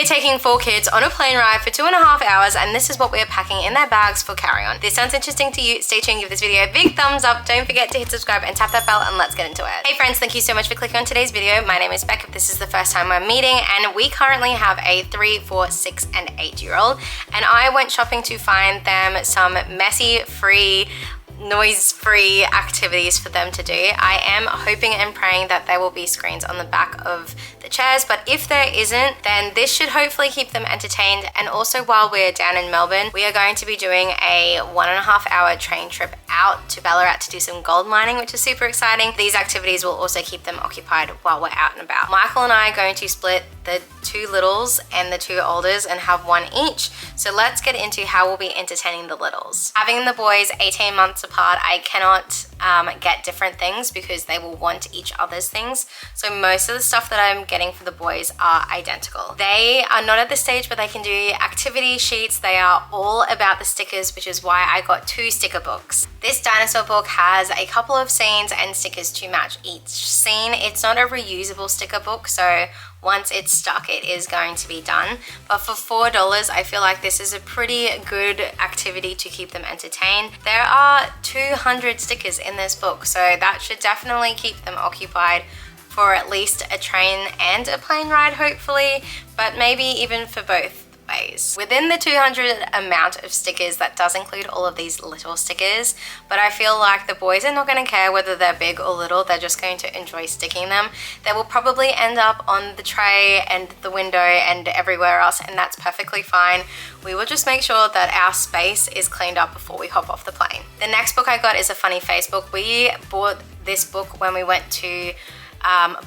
taking 4 kids on a plane ride for 2.5 hours, and this is what we are packing in their bags for carry-on. If this sounds interesting to you, stay tuned, give this video a big thumbs up. Don't forget to hit subscribe and tap that bell, and let's get into it. Hey friends, thank you so much for clicking on today's video. My name is Beck if this is the first time we're meeting, and we currently have a 3, 4, 6, and 8-year-old, and I went shopping to find them some messy, free, noise-free activities for them to do. I am hoping and praying that there will be screens on the back of the chairs, but if there isn't, then this should hopefully keep them entertained. And also, while we're down in Melbourne, we are going to be doing a 1.5-hour train trip out to Ballarat to do some gold mining, which is super exciting. These activities will also keep them occupied while we're out and about. Michael and I are going to split the 2 littles and the 2 olders and have one each. So let's get into how we'll be entertaining the littles. Having the boys 18 months apart, I cannot get different things because they will want each other's things. So most of the stuff that I'm getting for the boys are identical. They are not at the stage where they can do activity sheets. They are all about the stickers, which is why I got 2 sticker books. This dinosaur book has a couple of scenes and stickers to match each scene. It's not a reusable sticker book, so once it's stuck, it is going to be done. But for $4, I feel like this is a pretty good activity to keep them entertained. There are 200 stickers in this book, so that should definitely keep them occupied for at least a train and a plane ride, hopefully, but maybe even for both ways. Within the 200 amount of stickers, that does include all of these little stickers, but I feel like the boys are not going to care whether they're big or little. They're just going to enjoy sticking them. They will probably end up on the tray and the window and everywhere else, and that's perfectly fine. We will just make sure that our space is cleaned up before we hop off the plane. The next book I got is a funny face book. We bought this book when we went to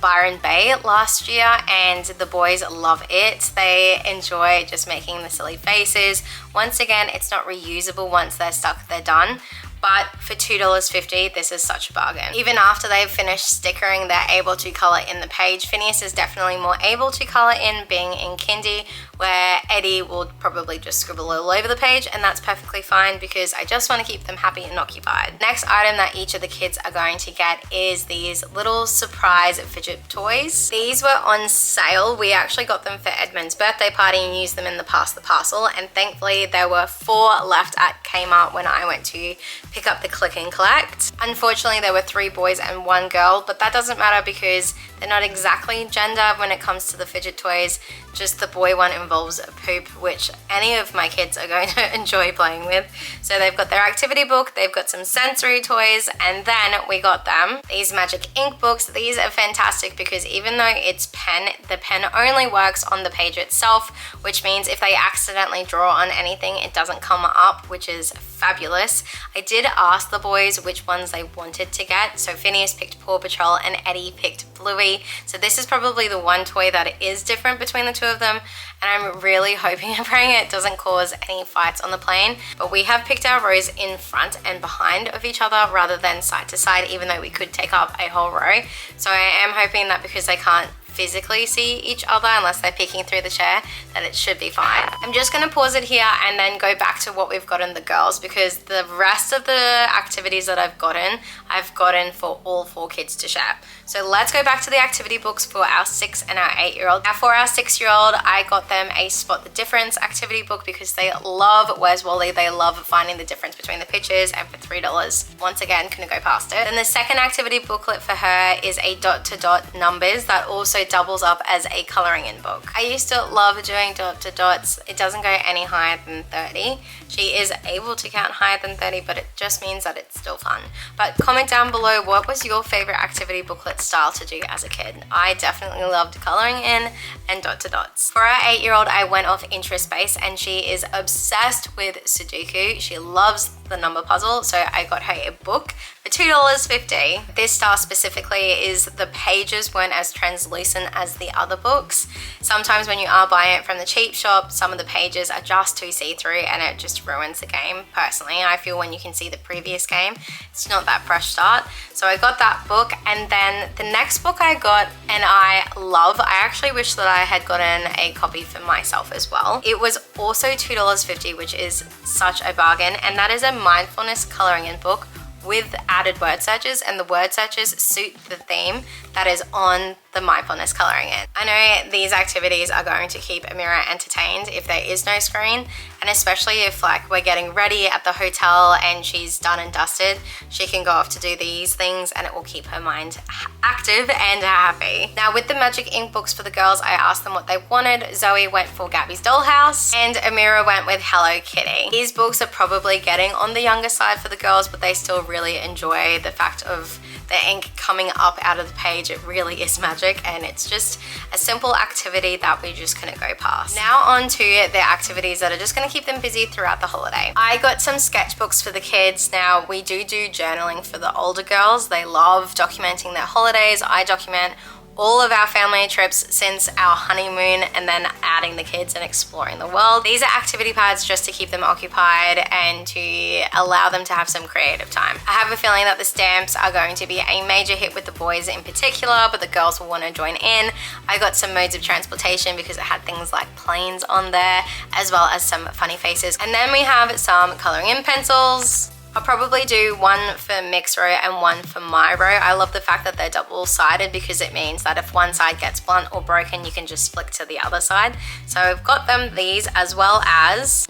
Byron Bay last year, and the boys love it. They enjoy just making the silly faces. Once again, it's not reusable. Once they're stuck, they're done. But for $2.50, this is such a bargain. Even after they've finished stickering, they're able to color in the page. Phineas is definitely more able to color in, being in kindy, where Eddie will probably just scribble all over the page, and that's perfectly fine because I just want to keep them happy and occupied. Next item that each of the kids are going to get is these little surprise fidget toys. These were on sale. We actually got them for Edmund's birthday party and used them in the Pass the Parcel, and thankfully there were 4 left at Kmart when I went to pick up the click and collect. Unfortunately, there were 3 boys and 1 girl, but that doesn't matter because they're not exactly gender when it comes to the fidget toys. Just the boy one involves a poop, which any of my kids are going to enjoy playing with. So they've got their activity book, they've got some sensory toys, and then we got them these magic ink books. These are fantastic because even though it's pen, the pen only works on the page itself, which means if they accidentally draw on anything, it doesn't come up, which is fabulous. I did ask the boys which ones they wanted to get. So Phineas picked Paw Patrol and Eddie picked Bluey. So this is probably the one toy that is different between the 2 of them, and I'm really hoping and praying it doesn't cause any fights on the plane. But we have picked our rows in front and behind of each other rather than side to side, even though we could take up a whole row. So I am hoping that because they can't physically see each other unless they're peeking through the chair, that it should be fine. I'm just going to pause it here and then go back to what we've gotten the girls, because the rest of the activities that I've gotten for all 4 kids to share. So let's go back to the activity books for our 6 and our 8-year-old. Now for our 6-year-old, I got them a Spot the Difference activity book because they love Where's Wally. They love finding the difference between the pictures, and for $3, once again, couldn't go past it. Then the second activity booklet for her is a dot-to-dot numbers that also doubles up as a coloring in book. I used to love doing dot-to-dots. It doesn't go any higher than 30. She is able to count higher than 30, but it just means that it's still fun. But comment down below, what was your favorite activity booklet style to do as a kid? I definitely loved coloring in and dot-to-dots. For our 8-year-old, I went off interest base, and she is obsessed with Sudoku. She loves the number puzzle, so I got her a book for $2.50. This style specifically is the pages weren't as translucent as the other books. Sometimes when you are buying it from the cheap shop, some of the pages are just too see-through and it just ruins the game. Personally, I feel when you can see the previous game, it's not that fresh start. So I got that book, and then the next book I got and I love, I actually wish that I had gotten a copy for myself as well. It was also $2.50, which is such a bargain, and that is a mindfulness coloring in book with added word searches, and the word searches suit the theme that is on the mindfulness coloring in. I know these activities are going to keep Amira entertained if there is no screen, and especially if like we're getting ready at the hotel and she's done and dusted, she can go off to do these things and it will keep her mind active and happy. Now with the magic ink books for the girls, I asked them what they wanted. Zoe went for Gabby's Dollhouse and Amira went with Hello Kitty. These books are probably getting on the younger side for the girls, but they still really enjoy the fact of the ink coming up out of the page. It really is magic, and it's just a simple activity that we just couldn't go past. Now on to the activities that are just going to keep them busy throughout the holiday. I got some sketchbooks for the kids. Now we do journaling for the older girls. They love documenting their holidays. I document all of our family trips since our honeymoon and then adding the kids and exploring the world. These are activity pads just to keep them occupied and to allow them to have some creative time. I have a feeling that the stamps are going to be a major hit with the boys in particular, but the girls will want to join in. I got some modes of transportation because it had things like planes on there, as well as some funny faces. And then we have some coloring in pencils. I'll probably do one for mixed row and one for my row. I love the fact that they're double-sided because it means that if one side gets blunt or broken, you can just flick to the other side. So I've got them these, as well as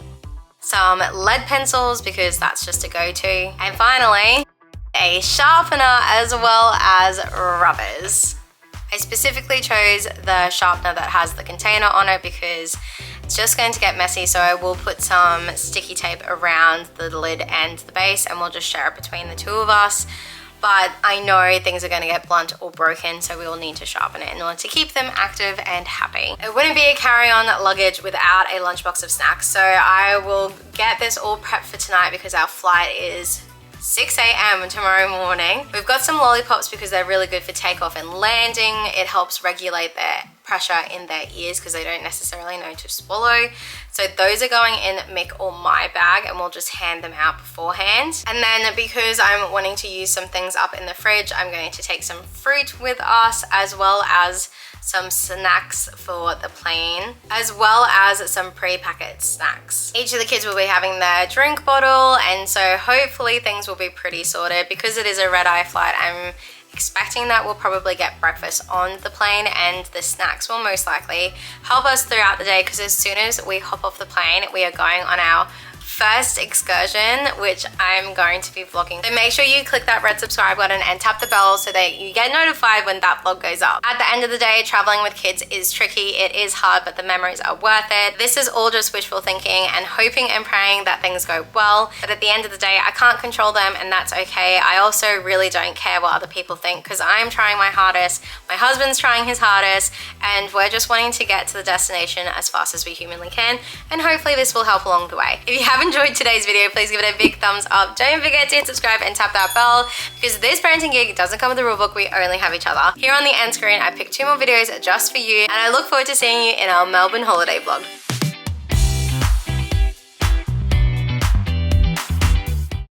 some lead pencils because that's just a go-to. And finally, a sharpener as well as rubbers. I specifically chose the sharpener that has the container on it because it's just going to get messy, so I will put some sticky tape around the lid and the base and we'll just share it between the two of us. But I know things are going to get blunt or broken, so we will need to sharpen it in order to keep them active and happy. It wouldn't be a carry-on luggage without a lunchbox of snacks, so I will get this all prepped for tonight because our flight is 6 a.m. tomorrow morning. We've got some lollipops because they're really good for takeoff and landing. It helps regulate their pressure in their ears because they don't necessarily know to swallow. So those are going in Mick or my bag and we'll just hand them out beforehand. And then because I'm wanting to use some things up in the fridge, I'm going to take some fruit with us, as well as some snacks for the plane, as well as some pre-packet snacks. Each of the kids will be having their drink bottle, and so hopefully things will be pretty sorted. Because it is a red-eye flight, I'm expecting that we'll probably get breakfast on the plane, and the snacks will most likely help us throughout the day because as soon as we hop off the plane, we are going on our first excursion, which I'm going to be vlogging. So make sure you click that red subscribe button and tap the bell so that you get notified when that vlog goes up. At the end of the day, traveling with kids is tricky. It is hard, but the memories are worth it. This is all just wishful thinking and hoping and praying that things go well. But at the end of the day, I can't control them, and that's okay. I also really don't care what other people think because I'm trying my hardest. My husband's trying his hardest, and we're just wanting to get to the destination as fast as we humanly can. And hopefully this will help along the way. If you haven't enjoyed today's video, please give it a big thumbs up. Don't forget to hit subscribe and tap that bell because this parenting gig doesn't come with a rulebook. We only have each other. Here on the end screen, I picked 2 more videos just for you, and I look forward to seeing you in our Melbourne holiday vlog.